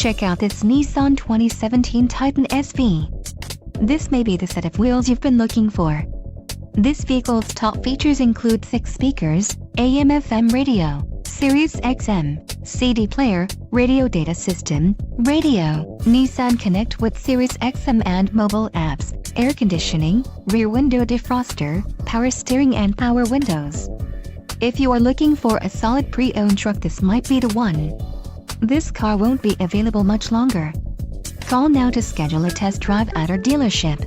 Check out this Nissan 2017 Titan SV. This may be the set of wheels you've been looking for. This vehicle's top features include 6 speakers, AM/FM radio, SiriusXM, CD player, radio data system, radio, NissanConnect with SiriusXM and mobile apps, air conditioning, rear window defroster, power steering and power windows. If you are looking for a solid pre-owned truck, this might be the one. This car won't be available much longer. Call now to schedule a test drive at our dealership.